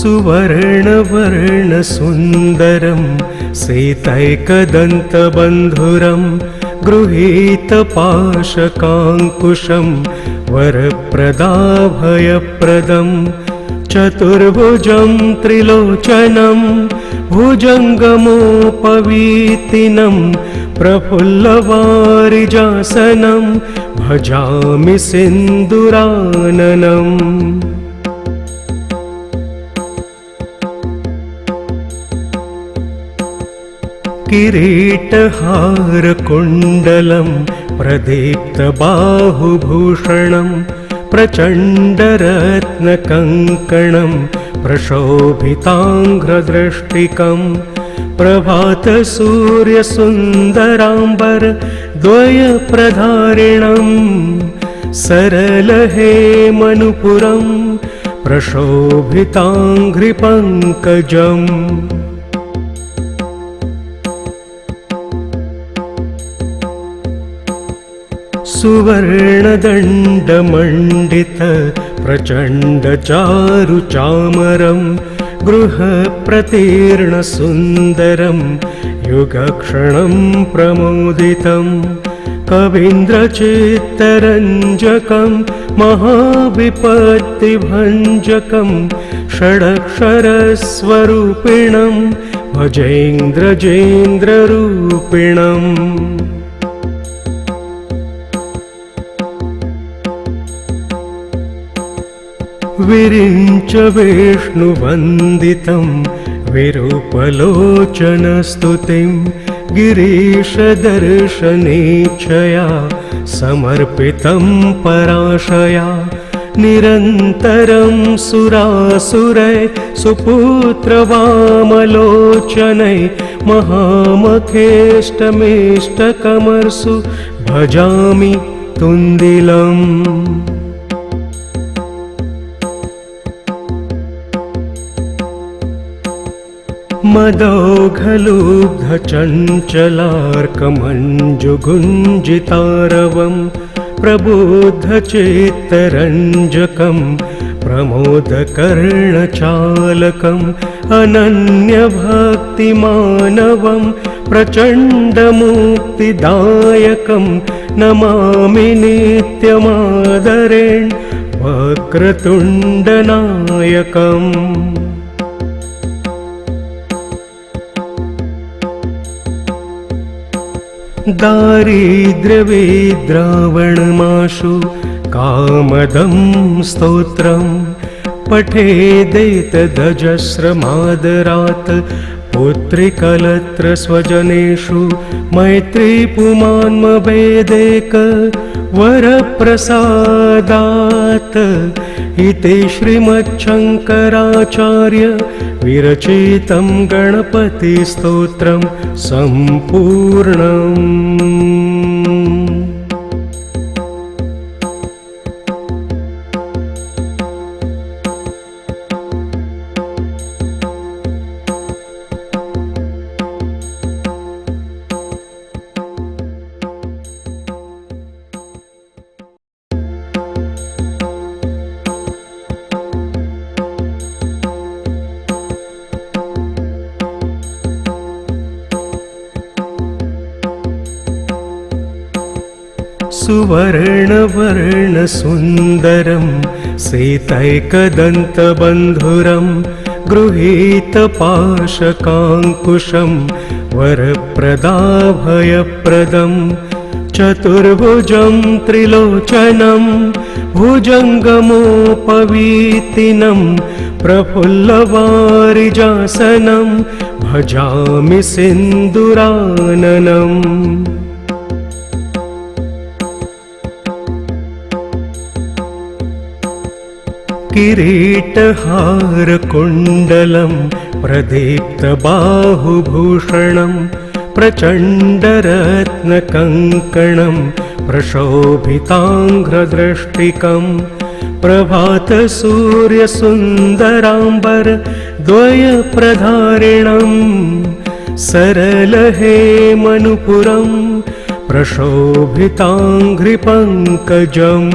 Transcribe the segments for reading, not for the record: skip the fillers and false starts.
सुवर्णवर्णसुन्दरं सीतैकदन्तबन्धुरं गृहीतपाशकाङ्कुशं वरप्रदाभयप्रदं चतुर्भुजं त्रिलोचनं भुजङ्गमोपवीतिनं प्रफुल्लवारिजासनं भजामि सिन्दूराननम्। किरीटहारकुण्डलं प्रदीप्तबाहुभूषणं प्रचण्डरत्नकङ्कणं प्रशोभिताङ्घ्रदृष्टिकं प्रभातसूर्यसुन्दराम्बर द्वयप्रधारिणं सरलहेमनुपुरं प्रशोभिताङ्घ्रिपङ्कजम्। सुवर्णदण्डमण्डित प्रचण्डचारुचामरं गृहप्रतीर्णसुन्दरं युगक्षणं प्रमोदितं कवीन्द्रचित्तरञ्जकं महाविपत्तिभञ्जकं षडक्षरस्वरूपिणं भजेन्द्रजेन्द्ररूपिणम्। विरिञ्च विष्णुवन्दितं विरूपलोचनस्तुतिं गिरीशदर्शनेच्छया समर्पितं पराशया निरन्तरं सुरासुरै सुपुत्रवामलोचनै महामखेष्टमेष्टकमर्सु भजामि तुन्दिलम्। मदौघलुब्धचञ्चलार्कमञ्जुगुञ्जितारवं प्रबुद्धचित्तरञ्जकं प्रमोदकर्णचालकम् अनन्यभक्तिमानवं प्रचण्डमुक्तिदायकं नमामि नित्यमादरेण वक्रतुण्डनायकम्। दारिद्र्यविद्रावणमाशु कामदं स्तोत्रं पठेदेतदजस्रमादरात् पुत्रिकलत्रस्वजनेषु मैत्रीपुमान्मभेदेक वरप्रसादात् इति श्रीमच्छङ्कराचार्य विरचितं गणपतिस्तोत्रं सम्पूर्णम्। सुवर्णवर्णसुन्दरं सीतैकदन्तबन्धुरं गृहीतपाशकाङ्कुशं वरप्रदाभयप्रदं चतुर्भुजं त्रिलोचनं भुजङ्गमोपवीतिनं प्रफुल्लवारिजासनं भजामि सिन्दूराननम्। किरीटहारकुण्डलं प्रदीप्तबाहुभूषणं प्रचण्डरत्नकङ्कणं प्रशोभिताङ्घ्रदृष्टिकं प्रभातसूर्यसुन्दराम्बर द्वयप्रधारिणं सरलहेमनुपुरं प्रशोभिताङ्घ्रिपङ्कजम्।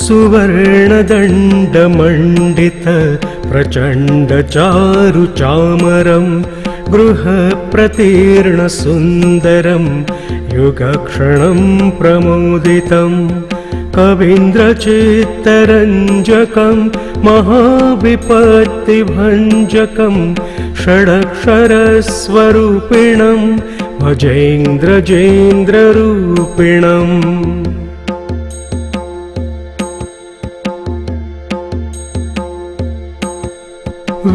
सुवर्णदण्डमण्डित प्रचण्डचारुचामरं गृहप्रतीर्णसुन्दरं युगक्षणं प्रमोदितं कवीन्द्रचित्तरञ्जकं महाविपत्तिभञ्जकं षडक्षरस्वरूपिणं भजेन्द्रजेन्द्ररूपिणम्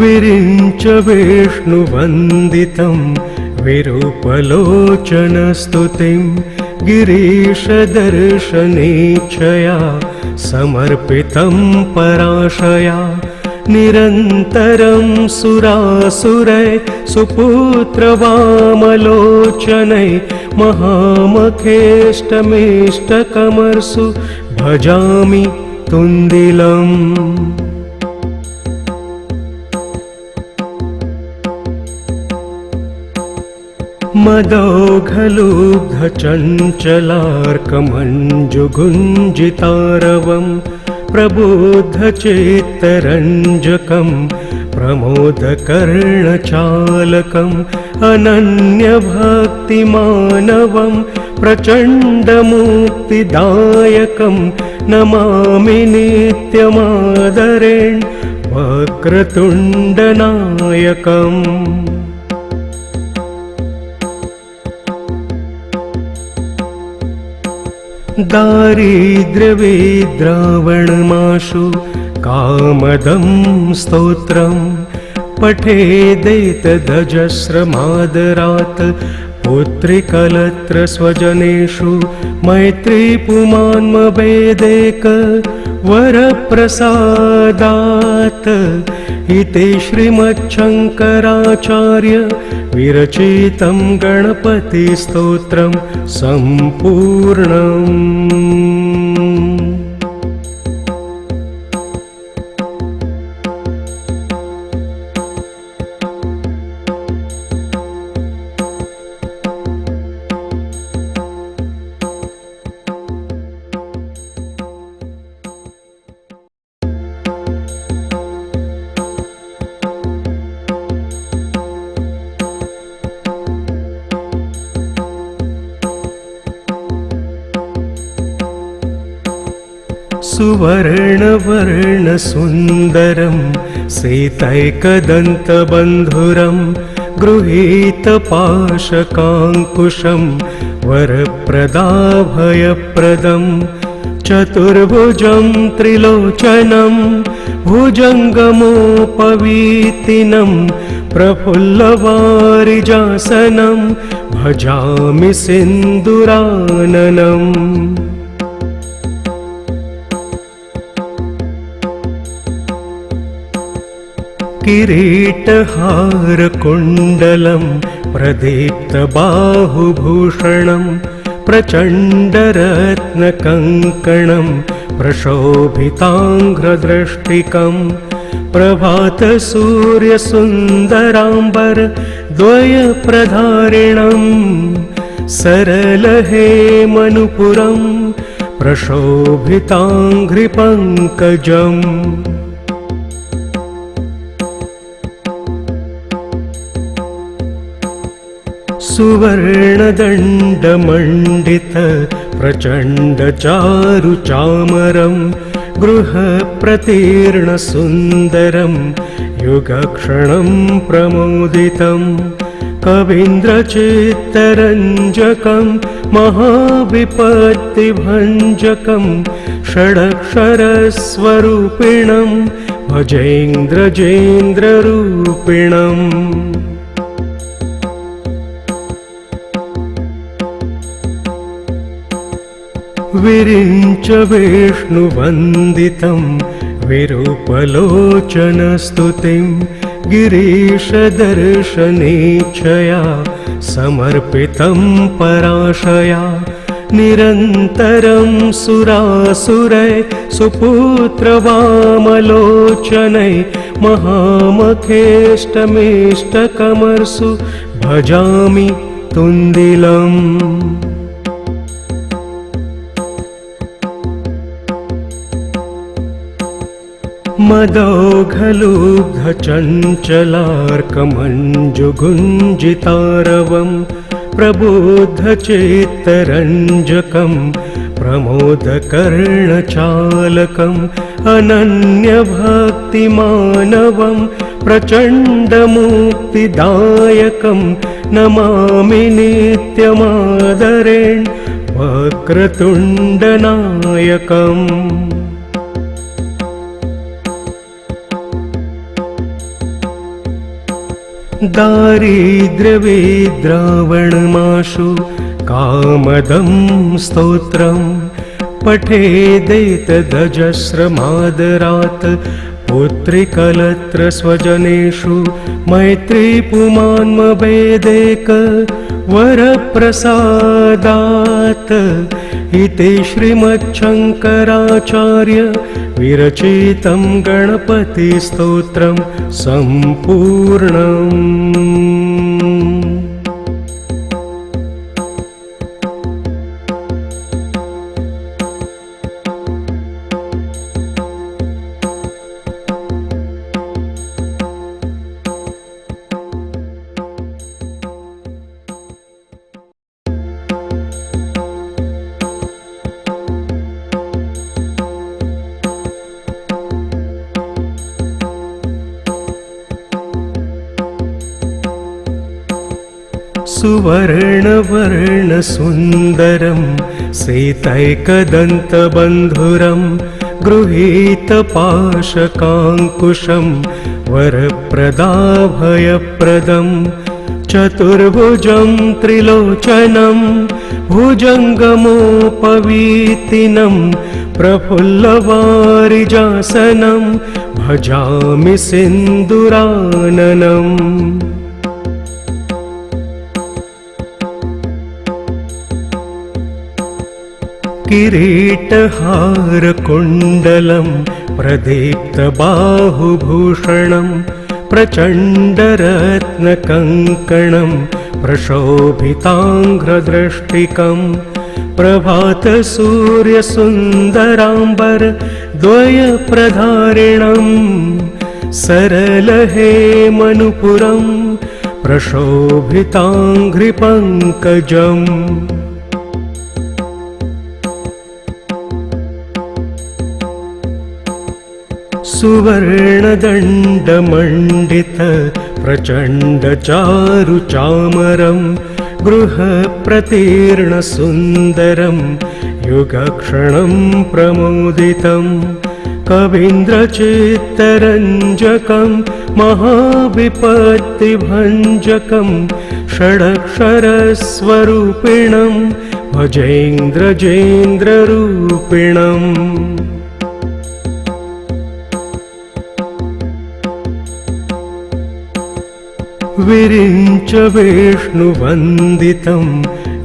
विरिञ्च विष्णुवन्दितं विरूपलोचनस्तुतिं गिरीशदर्शनेच्छया समर्पितं पराशया निरन्तरं सुरासुरै सुपुत्रवामलोचनै महामखेष्टमेष्टकमर्सु भजामि तुन्दिलम् मदौघलुब्धचञ्चलार्कमञ्जुगुञ्जितारवं प्रबुद्धचेत्तरञ्जकं प्रमोदकर्णचालकम् अनन्यभक्तिमानवं प्रचण्डमुक्तिदायकं नमामि नित्यमादरेण वक्रतुण्डनायकम् दारिद्र्यविद्रावणमाशु कामदं स्तोत्रं पठेदेतदजस्रमादरात् पुत्रिकलत्रस्वजनेषु मैत्रीपुमान्मवेदेक वरप्रसादात् इति श्रीमच्छङ्कराचार्य विरचितं गणपतिस्तोत्रं सम्पूर्णम्। सुवर्णवर्णसुन्दरं सीतैकदन्तबन्धुरं गृहीतपाशकाङ्कुशं वरप्रदाभयप्रदं चतुर्भुजं त्रिलोचनं भुजङ्गमोपवीतिनं प्रफुल्लवारिजासनं भजामि सिन्दुराननम्। किरीटहारकुण्डलं प्रदीप्तबाहुभूषणं प्रचण्डरत्नकङ्कणं प्रशोभिताङ्घ्रदृष्टिकं प्रभातसूर्यसुन्दराम्बर द्वयप्रधारिणं सरलहेमनुपुरं प्रशोभिताङ्घ्रिपङ्कजम्। सुवर्णदण्डमण्डित प्रचण्डचारुचामरं गृहप्रतीर्णसुन्दरं युगक्षणं प्रमोदितं कवीन्द्रचित्तरञ्जकं महाविपत्तिभञ्जकं षडक्षरस्वरूपिणं भजेन्द्रजेन्द्ररूपिणम्। विरिञ्च विष्णुवन्दितं विरूपलोचनस्तुतिं गिरीशदर्शनेच्छया समर्पितं पराशया निरन्तरं सुरासुरै सुपुत्रवामलोचनै महामखेष्टमेष्टकमर्सु भजामि तुन्दिलम्। मदौघलुब्धचञ्चलार्कमञ्जुगुञ्जितारवं प्रबुद्धचित्तरञ्जकं प्रमोदकर्णचालकम् अनन्यभक्तिमानवं प्रचण्डमुक्तिदायकं नमामि नित्यमादरेण वक्रतुण्डनायकम्। दारिद्र्यविद्रावणमाशु कामदं स्तोत्रं पठेदेतदजस्रमादरात् पुत्रिकलत्र स्वजनेषु मैत्रीपुमान्मभेदेक वरप्रसादात् इति श्रीमच्छङ्कराचार्य विरचितं गणपतिस्तोत्रं सम्पूर्णम्। सुवर्णवर्णसुन्दरं सीतैकदन्तबन्धुरं गृहीतपाशकाङ्कुशं वरप्रदाभयप्रदं चतुर्भुजं त्रिलोचनं भुजङ्गमोपवीतिनं प्रफुल्लवारिजासनं भजामि सिन्दुराननम्। किरीटहारकुण्डलं प्रदीप्तबाहुभूषणं प्रचण्डरत्नकङ्कणं प्रशोभिताङ्घ्रदृष्टिकं प्रभातसूर्यसुन्दराम्बर द्वयप्रधारिणं सरलहेमनुपुरं प्रशोभिताङ्घ्रिपङ्कजम्। सुवर्णदण्डमण्डित प्रचण्डचारुचामरं गृहप्रतीर्णसुन्दरं युगक्षणं प्रमोदितं कवीन्द्रचित्तरञ्जकं महाविपत्तिभञ्जकं षडक्षरस्वरूपिणं भजेन्द्रजेन्द्ररूपिणम्। विरिञ्च विष्णुवन्दितं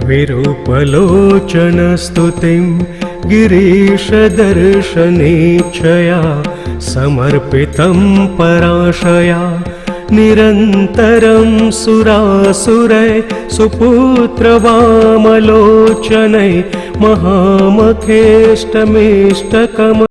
विरूपलोचनस्तुतिं गिरीशदर्शनेच्छया समर्पितं पराशया निरन्तरं सुरासुरै सुपुत्रवामलोचनै महामखेष्टमेष्टकम्